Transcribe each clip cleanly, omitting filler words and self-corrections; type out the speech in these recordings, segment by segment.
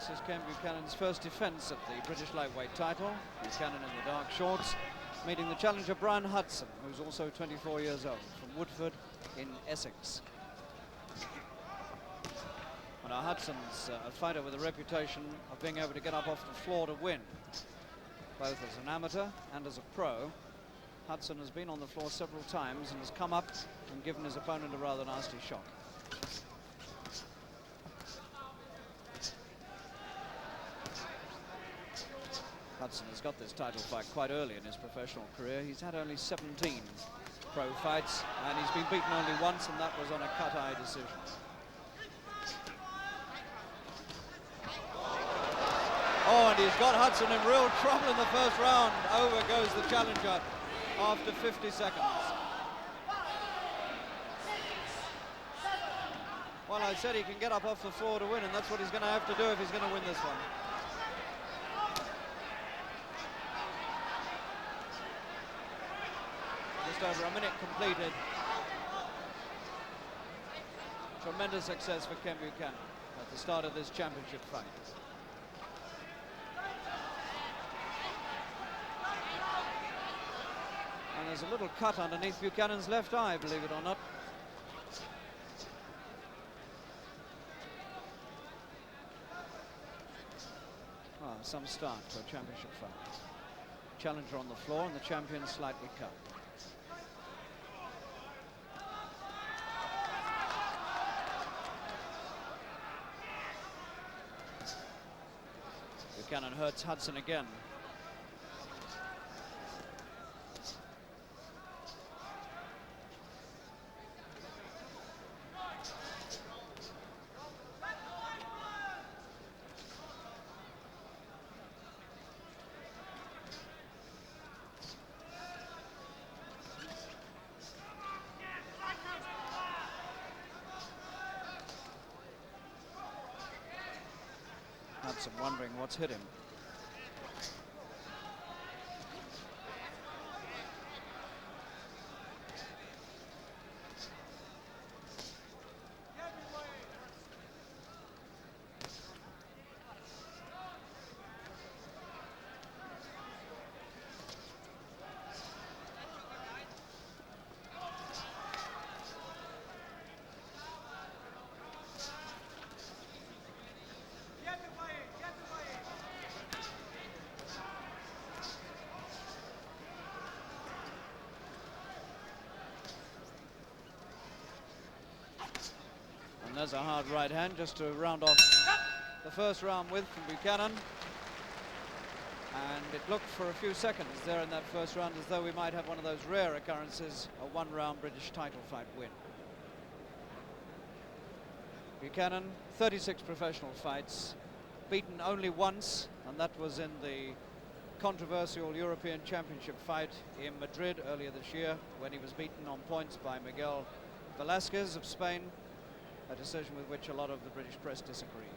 This is Ken Buchanan's first defence of the British lightweight title. Buchanan in the dark shorts, meeting the challenger Brian Hudson, who's also 24 years old, from Woodford in Essex. Well, now Hudson's a fighter with a reputation of being able to get up off the floor to win, both as an amateur and as a pro. Hudson has been on the floor several times and has come up and given his opponent a rather nasty shock. Hudson has got this title fight quite early in his professional career. He's had only 17 pro fights, and he's been beaten only once, and that was on a cut-eye decision. Oh, and he's got Hudson in real trouble in the first round. Over goes the challenger after 50 seconds. Well, I said he can get up off the floor to win, and that's what he's going to have to do if he's going to win this one. Just over a minute completed. Tremendous success for Ken Buchanan at the start of this championship fight. And there's a little cut underneath Buchanan's left eye, believe it or not. Well, some start for a championship fight. Challenger on the floor and the champion slightly cut. Buchanan hurts Hudson again. Hudson wondering what's hit him. And there's a hard right hand just to round off the first round with from Buchanan. And it looked for a few seconds there in that first round as though we might have one of those rare occurrences, a one-round British title fight win. Buchanan, 36 professional fights, beaten only once, and that was in the controversial European Championship fight in Madrid earlier this year, when he was beaten on points by Miguel Velasquez of Spain, a decision with which a lot of the British press disagreed.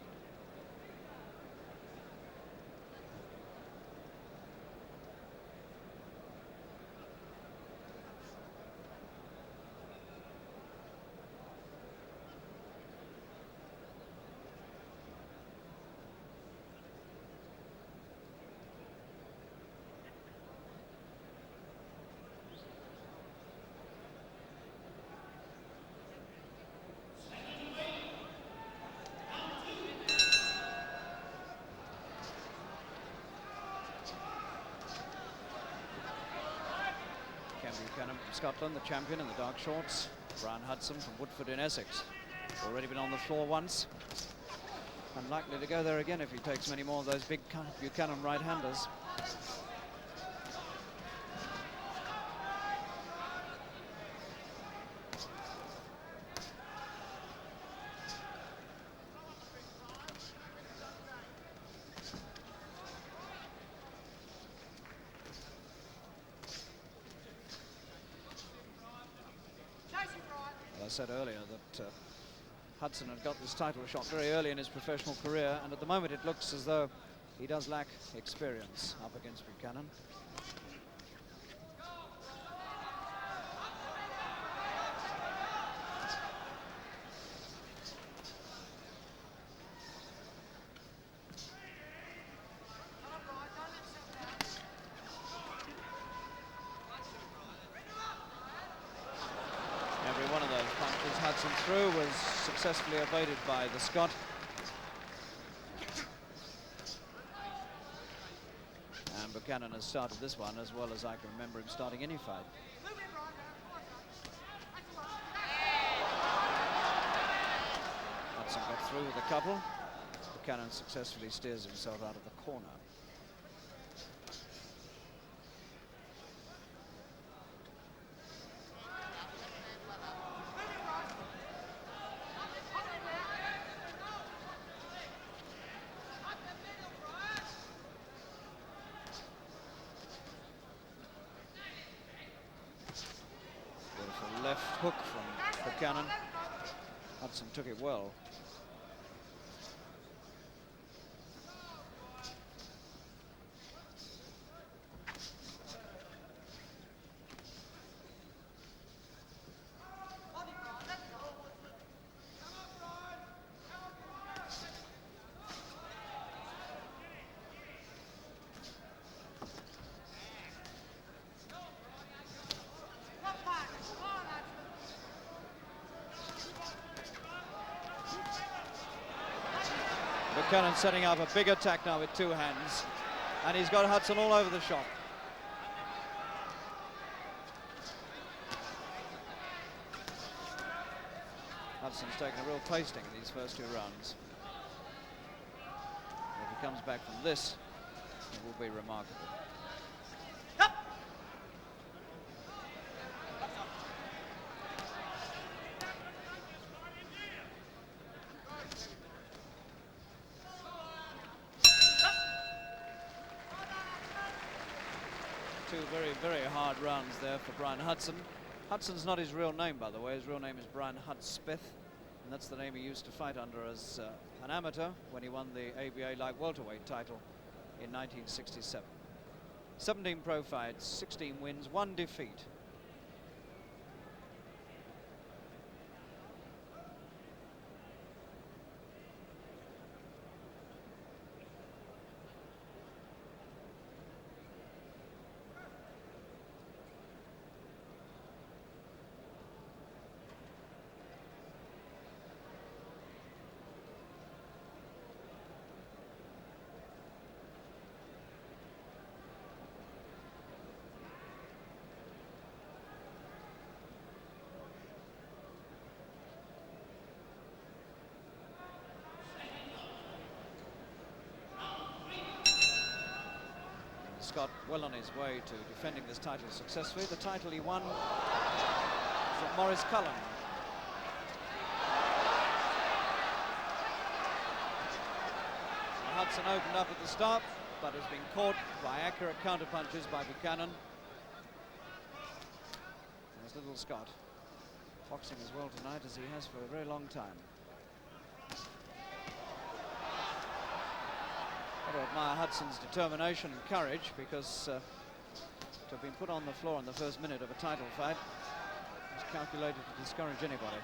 Buchanan from Scotland, the champion in the dark shorts. Brian Hudson from Woodford in Essex. Already been on the floor once. Unlikely to go there again if he takes many more of those big Buchanan right-handers. I said earlier that Hudson had got this title shot very early in his professional career, and at the moment it looks as though he does lack experience up against Buchanan. pushes Hudson through, was successfully evaded by the Scot. And Buchanan has started this one as well as I can remember him starting any fight. Hudson got through with a couple. Buchanan successfully steers himself out of the corner. Beautiful left hook from Buchanan. Hudson took it well. Buchanan setting up a big attack now with two hands, and he's got Hudson all over the shop. Hudson's taken a real pasting in these first two rounds. If he comes back from this, it will be remarkable. Two very, very hard rounds there for Brian Hudson. Hudson's not his real name, by the way. His real name is Brian Hudspeth, and that's the name he used to fight under as an amateur when he won the ABA light welterweight title in 1967. 17 pro fights, 16 wins, 1 defeat. Scott well on his way to defending this title successfully. The title he won from Maurice Cullen. Hudson opened up at the start, but has been caught by accurate counter-punches by Buchanan. There's little Scott boxing as well tonight as he has for a very long time. I admire Hudson's determination and courage, because to have been put on the floor in the first minute of a title fight is calculated to discourage anybody.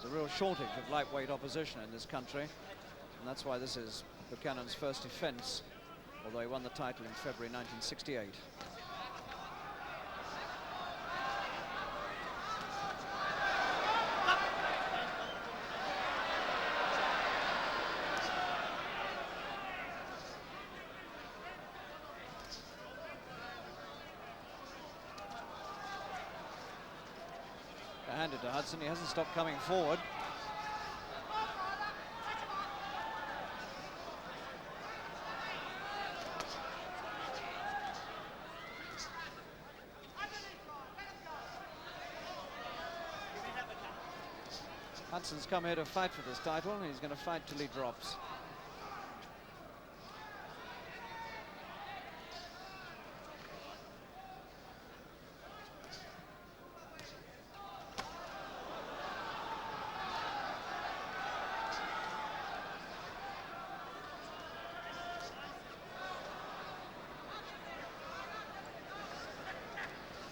There's a real shortage of lightweight opposition in this country, and that's why this is Buchanan's first defense, although he won the title in February 1968. Handed to Hudson, he hasn't stopped coming forward. Hudson's come here to fight for this title, and he's going to fight till he drops.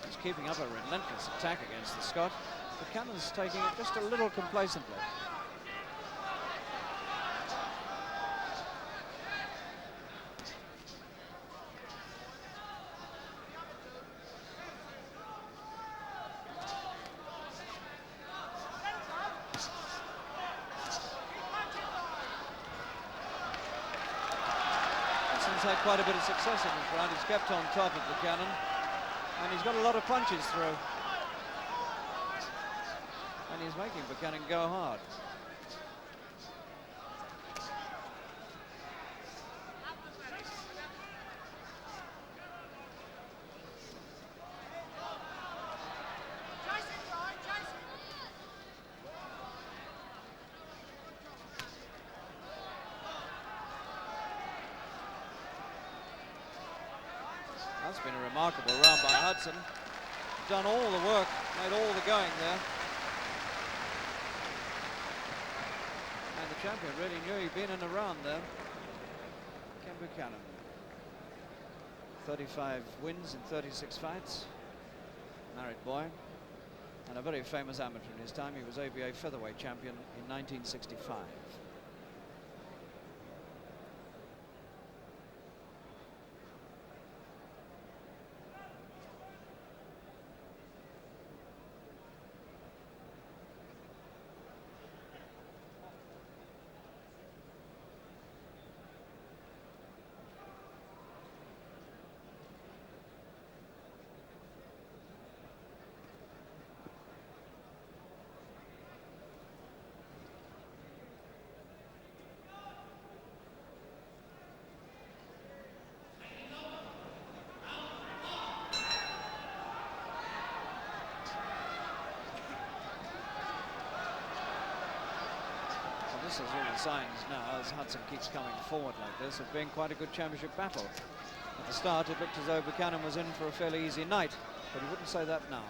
He's keeping up a relentless attack against the Scot. Buchanan's taking it just a little complacently. Hudson's had quite a bit of success in this round. He's kept on top of Buchanan, and he's got a lot of punches through. And he's making Buchanan go hard. That's been a remarkable round by Hudson. Done all the work, made all the going there. And the champion really knew he'd been in a round there. Ken Buchanan. 35 wins in 36 fights. Married boy. And a very famous amateur in his time. He was ABA featherweight champion in 1965. This is all the signs now, as Hudson keeps coming forward like this, of being quite a good championship battle. At the start, it looked as though Buchanan was in for a fairly easy night, but he wouldn't say that now.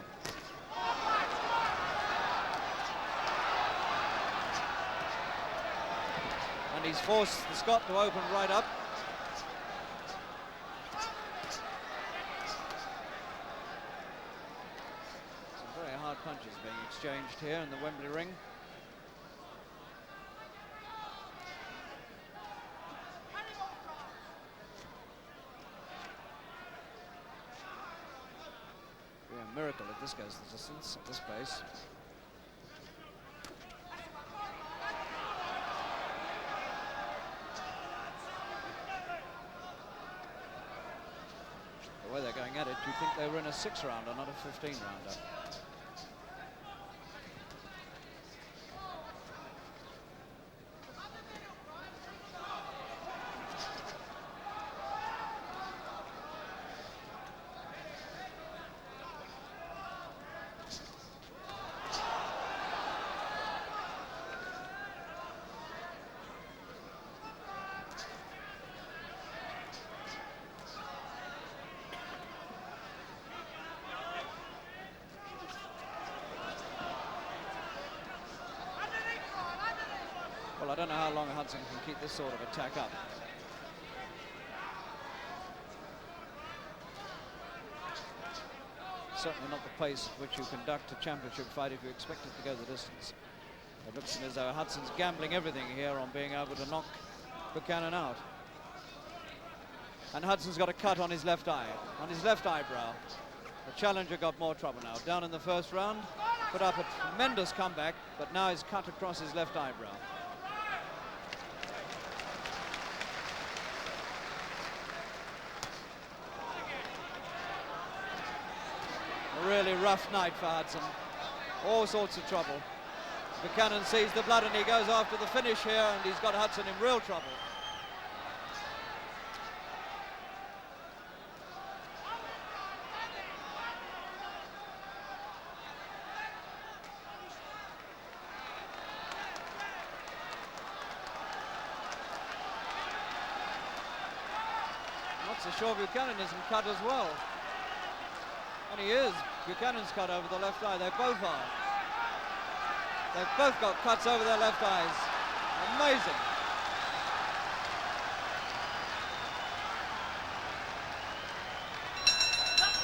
And he's forced the Scot to open right up. Some very hard punches being exchanged here in the Wembley ring. Miracle if this goes the distance at this pace. The way they're going at it, you'd think they were in a 6-rounder, not a 15-rounder. Well, I don't know how long Hudson can keep this sort of attack up. Certainly not the pace at which you conduct a championship fight if you expect it to go the distance. It looks as though Hudson's gambling everything here on being able to knock Buchanan out. And Hudson's got a cut on his left eye, on his left eyebrow. The challenger got more trouble now. Down in the first round, put up a tremendous comeback, but now he's cut across his left eyebrow. A really rough night for Hudson. All sorts of trouble. Buchanan sees the blood and he goes after the finish here, and he's got Hudson in real trouble. Not so sure Buchanan isn't cut as well. And he is. Buchanan's cut over the left eye. They both are. They've both got cuts over their left eyes. Amazing.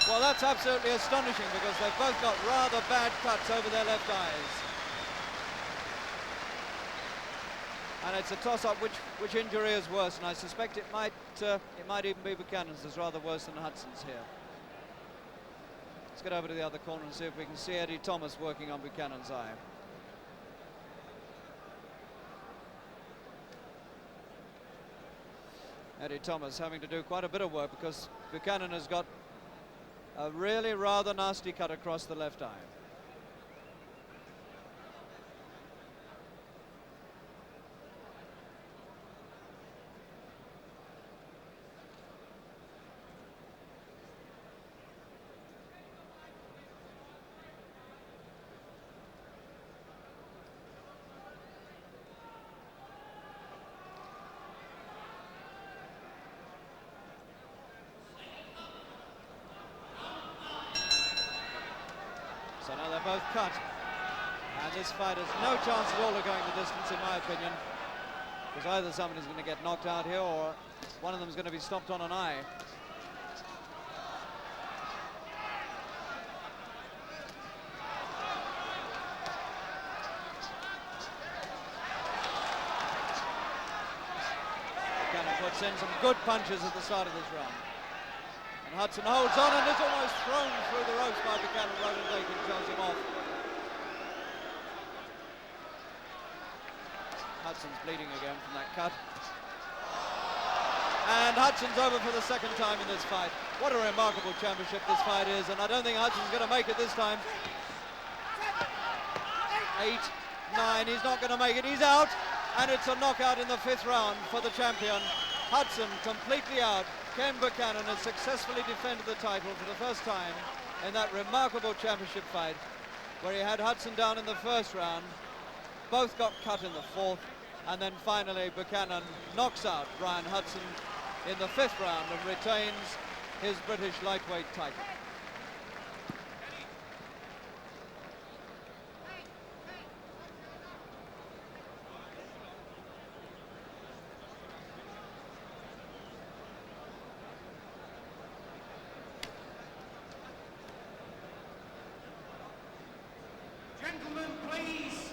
Well, that's absolutely astonishing because they've both got rather bad cuts over their left eyes. And it's a toss-up which injury is worse, and I suspect it might even be Buchanan's is rather worse than Hudson's here. Let's get over to the other corner and see if we can see Eddie Thomas working on Buchanan's eye. Eddie Thomas having to do quite a bit of work because Buchanan has got a really rather nasty cut across the left eye. So now they're both cut, and this fight has no chance at all of going the distance, in my opinion, because either somebody's going to get knocked out here or one of them is going to be stopped on an eye. Buchanan puts in some good punches at the start of this round. And Hudson holds on and is almost thrown through the ropes by Buchanan. Roland Dakin shows him off. Hudson's bleeding again from that cut. And Hudson's over for the second time in this fight. What a remarkable championship this fight is, and I don't think Hudson's going to make it this time. 8, 9, he's not going to make it. He's out, and it's a knockout in the 5th round for the champion. Hudson completely out. Ken Buchanan has successfully defended the title for the first time in that remarkable championship fight, where he had Hudson down in the 1st round. Both got cut in the 4th, and then finally Buchanan knocks out Brian Hudson in the 5th round and retains his British lightweight title. Gentlemen, please